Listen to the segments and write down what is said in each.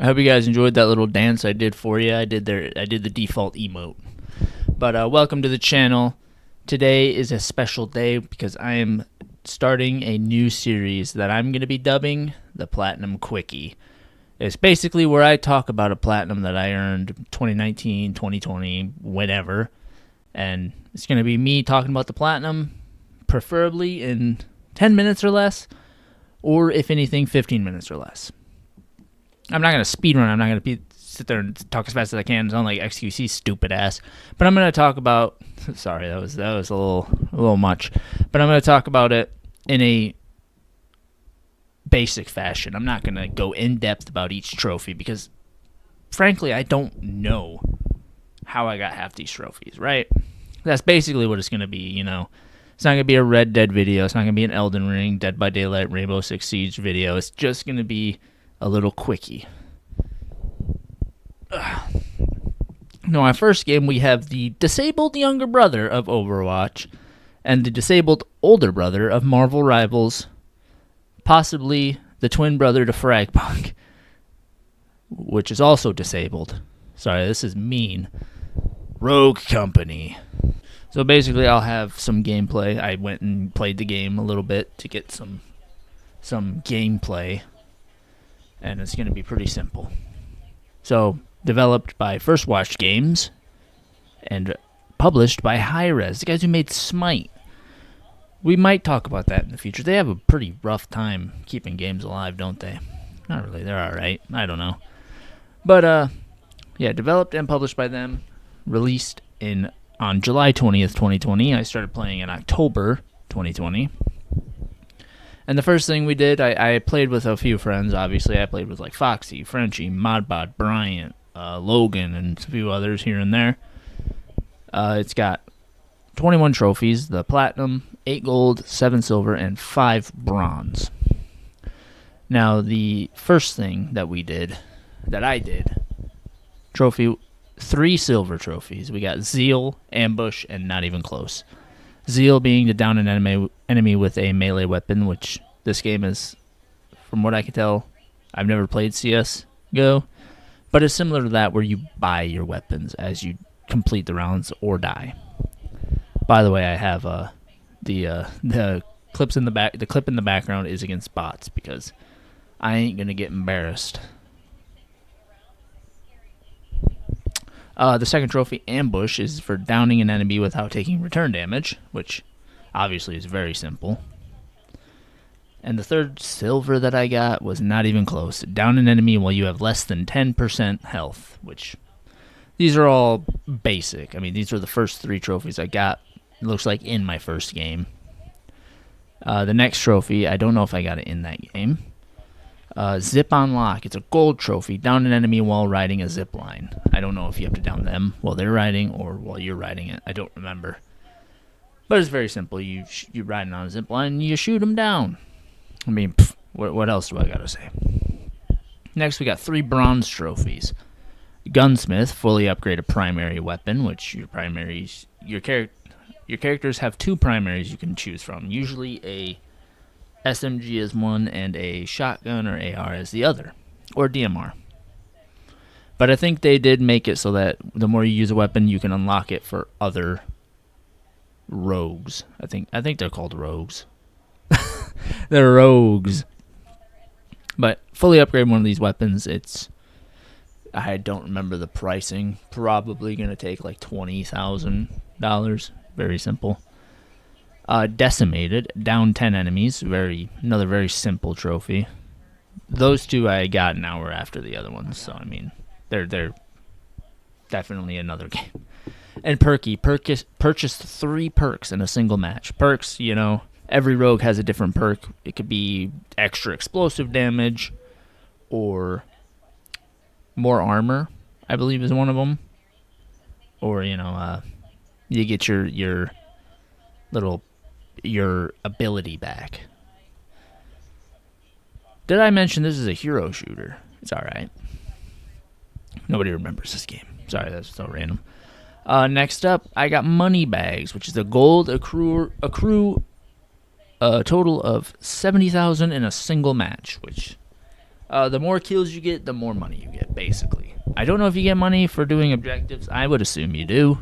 hope you guys enjoyed that little dance I did for you. I did the default emote. But welcome to the channel. Today is a special day because I am starting a new series that I'm going to be dubbing the Platinum Quickie. It's basically where I talk about a platinum that I earned 2019, 2020, whenever. And it's going to be me talking about the platinum, preferably in 10 minutes or less, or if anything, 15 minutes or less. I'm not going to speedrun. I'm not going to sit there and talk as fast as I can. Sound like XQC stupid ass. But I'm going to talk about... Sorry, that was a little much. But I'm going to talk about it in a basic fashion. I'm not going to go in depth about each trophy because, frankly, I don't know how I got half these trophies, right? That's basically what it's going to be, you know. It's not going to be a Red Dead video. It's not going to be an Elden Ring, Dead by Daylight, Rainbow Six Siege video. It's just going to be a little quickie. Now, our first game, we have the disabled younger brother of Overwatch and the disabled older brother of Marvel Rivals, possibly the twin brother to Fragpunk, which is also disabled. Sorry, this is mean. Rogue Company. So basically, I'll have some gameplay. I went and played the game a little bit to get some gameplay, and it's going to be pretty simple. So, developed by First Watch Games and published by Hi-Rez, the guys who made Smite. We might talk about that in the future. They have a pretty rough time keeping games alive, don't they? Not really. They're all right. I don't know. But, yeah, developed and published by them, released on July 20th, 2020. I started playing in October 2020. And the first thing we did, I played with a few friends, obviously. I played with, like, Foxy, Frenchie, Modbot, Bryant, Logan, and a few others here and there. It's got 21 trophies, the Platinum, 8 Gold, 7 Silver, and 5 Bronze. Now, the first thing that I did, trophy... 3 silver trophies. We got Zeal, Ambush, and Not Even Close. Zeal being to down an enemy with a melee weapon, which this game is, from what I can tell, I've never played CSGO, but it's similar to that where you buy your weapons as you complete the rounds or die. By the way, I have the clips in the back. The clip in the background is against bots because I ain't gonna get embarrassed. The second trophy, Ambush, is for downing an enemy without taking return damage, which obviously is very simple. And the third silver that I got was Not Even Close. Down an enemy while you have less than 10% health, which these are all basic. I mean, these are the first 3 trophies I got, it looks like, in my first game. The next trophy, I don't know if I got it in that game. Zip on Lock. It's a gold trophy. Down an enemy while riding a zip line. I don't know if you have to down them while they're riding or while you're riding it. I don't remember. But it's very simple. You riding on a zip line and you shoot them down. I mean, what else do I gotta say? Next, we got 3 bronze trophies. Gunsmith, fully upgraded primary weapon, which your characters have 2 primaries you can choose from. Usually a SMG is one, and a shotgun or AR is the other, or DMR. But I think they did make it so that the more you use a weapon, you can unlock it for other rogues. I think they're called rogues. They're rogues. But fully upgrade one of these weapons, I don't remember the pricing. Probably going to take like $20,000. Very simple. Decimated, down 10 enemies, another very simple trophy. Those 2 I got an hour after the other ones, so I mean, they're definitely another game. And Perky, purchased 3 perks in a single match. Perks, you know, every rogue has a different perk. It could be extra explosive damage, or more armor, I believe is one of them. Or, you know, you get your ability back. Did I mention this is a hero shooter? It's alright. Nobody remembers this game. Sorry, that's so random. Next up, I got money bags, which is a gold accrue a total of 70,000 in a single match, which The more kills you get, the more money you get, basically. I don't know if you get money for doing objectives. I would assume you do.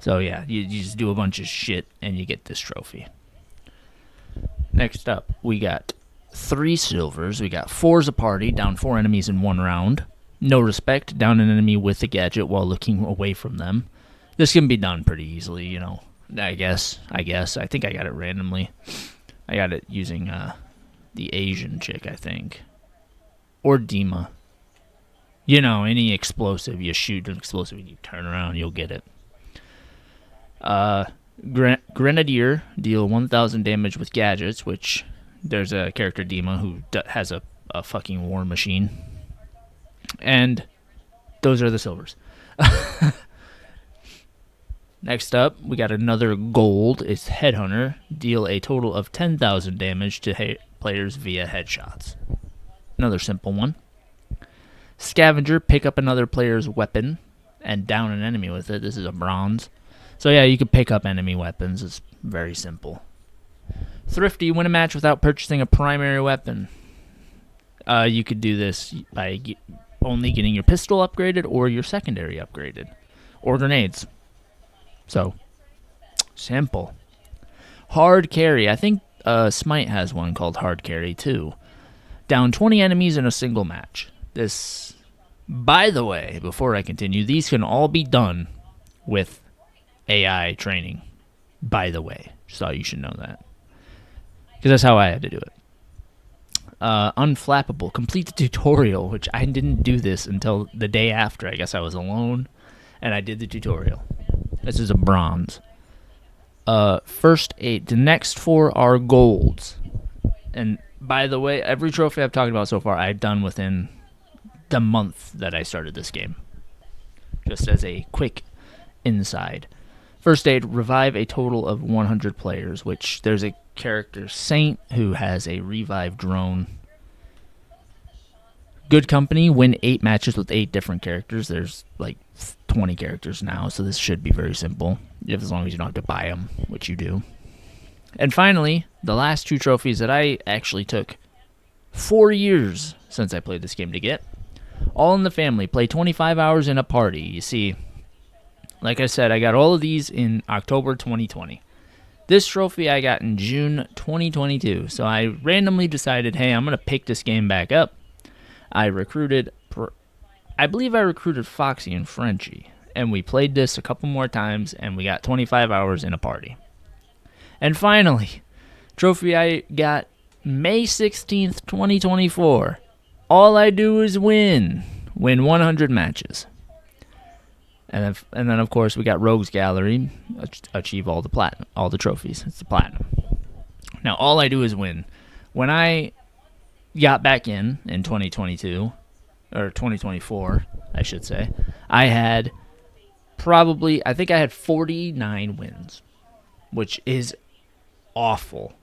So yeah, you just do a bunch of shit and you get this trophy. Next up, we got 3 silvers. We got 4 as a party, down 4 enemies in 1 round. No respect, down an enemy with a gadget while looking away from them. This can be done pretty easily, you know. I guess. I think I got it randomly. I got it using the Asian chick, I think. Or Dima. You know, any explosive, you shoot an explosive and you turn around, you'll get it. Grenadier, deal 1,000 damage with gadgets, which there's a character, Dima, who has a fucking war machine. And those are the silvers. Next up, we got another gold. It's Headhunter. Deal a total of 10,000 damage to players via headshots. Another simple one. Scavenger. Pick up another player's weapon and down an enemy with it. This is a bronze. So yeah, you can pick up enemy weapons. It's very simple. Thrifty. Win a match without purchasing a primary weapon. You could do this by only getting your pistol upgraded or your secondary upgraded. Or grenades. So, simple. Hard carry. I think Smite has one called hard carry too. Down 20 enemies in a single match. This, by the way, before I continue, these can all be done with AI training. By the way, just thought you should know that. Because that's how I had to do it. Unflappable. Complete the tutorial, which I didn't do this until the day after. I guess I was alone, and I did the tutorial. This is a bronze. First 8. The next 4 are golds. And by the way, every trophy I've talked about so far, I've done within the month that I started this game. Just as a quick inside. First aid, revive a total of 100 players, which there's a character, Saint, who has a revive drone. Good company, win 8 matches with 8 different characters. There's like 20 characters now, so this should be very simple, as long as you don't have to buy them, which you do. And finally, the last 2 trophies that I actually took 4 years since I played this game to get. All in the family. Play 25 hours in a party. You see, like I said, I got all of these in October 2020. This trophy I got in June 2022. So I randomly decided, hey, I'm going to pick this game back up. I believe I recruited Foxy and Frenchie. And we played this a couple more times, and we got 25 hours in a party. And finally, trophy I got May 16th, 2024. All I do is win 100 matches. And then of course we got Rogues Gallery, achieve all the trophies. It's the platinum. Now all I do is win. When I got back in 2022 or 2024, I should say, I think I had 49 wins, which is awful.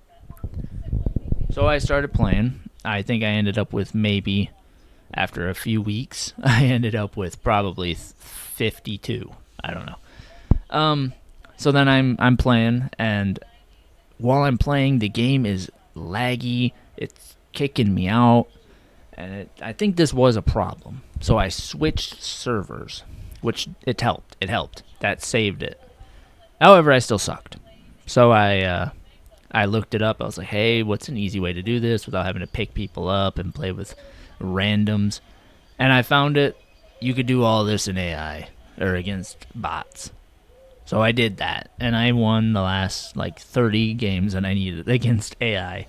So I started playing. I think I ended up with maybe, after a few weeks, I ended up with probably 52. I don't know. So then I'm playing, and while I'm playing, the game is laggy. It's kicking me out, and I think this was a problem. So I switched servers, which it helped. That saved it. However, I still sucked. So I looked it up. I was like, hey, what's an easy way to do this without having to pick people up and play with randoms? And I found it. You could do all this in AI or against bots. So I did that, and I won the last 30 games that I needed against AI.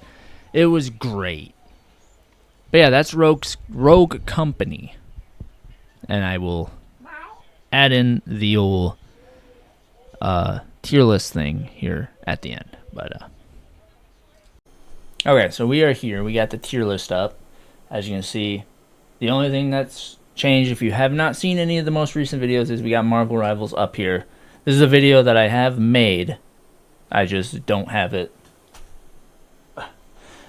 It was great. But yeah, that's Rogue Company. And I will add in the old tier list thing here at the end. But okay, so we are here. We got the tier list up. As you can see, the only thing that's changed, if you have not seen any of the most recent videos, is we got Marvel Rivals up here. This is a video that I have made. I just don't have it.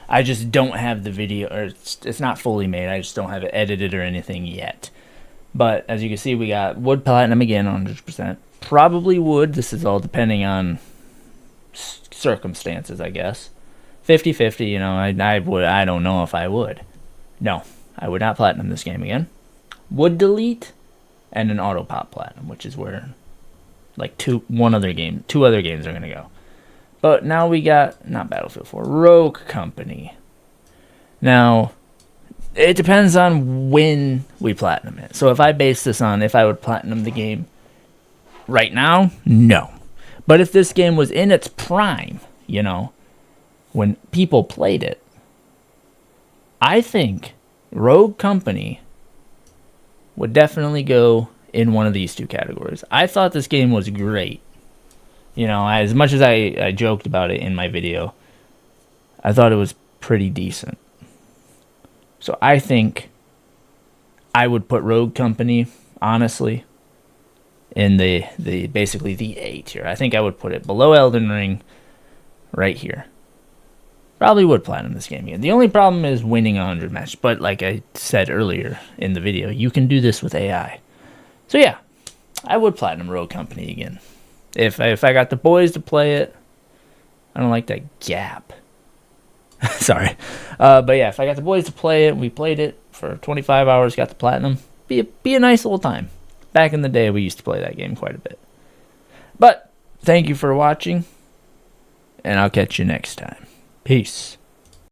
I just don't have the video, or it's not fully made. I just don't have it edited or anything yet. But as you can see, we got wood platinum again, 100%. Probably wood. This is all depending on circumstances, I guess. 50-50, you know, I don't know if I would. No, I would not platinum this game again. Would delete and an auto pop platinum, which is where like two other games are gonna go. But now we got not Battlefield 4, Rogue Company. Now it depends on when we platinum it. So if I base this on if I would platinum the game right now, no. But if this game was in its prime, you know, when people played it, I think Rogue Company would definitely go in one of these two categories. I thought this game was great. You know, as much as I joked about it in my video, I thought it was pretty decent. So I think I would put Rogue Company, honestly, in the basically the A tier. I think I would put it below Elden Ring, right here. Probably would platinum this game again. The only problem is winning a 100 match. But like I said earlier in the video, you can do this with AI. So yeah, I would platinum Rogue Company again. If I got the boys to play it. I don't like that gap. Sorry. But yeah, if I got the boys to play it, we played it for 25 hours, got the platinum, be a nice little time. Back in the day, we used to play that game quite a bit. But thank you for watching, and I'll catch you next time. Peace.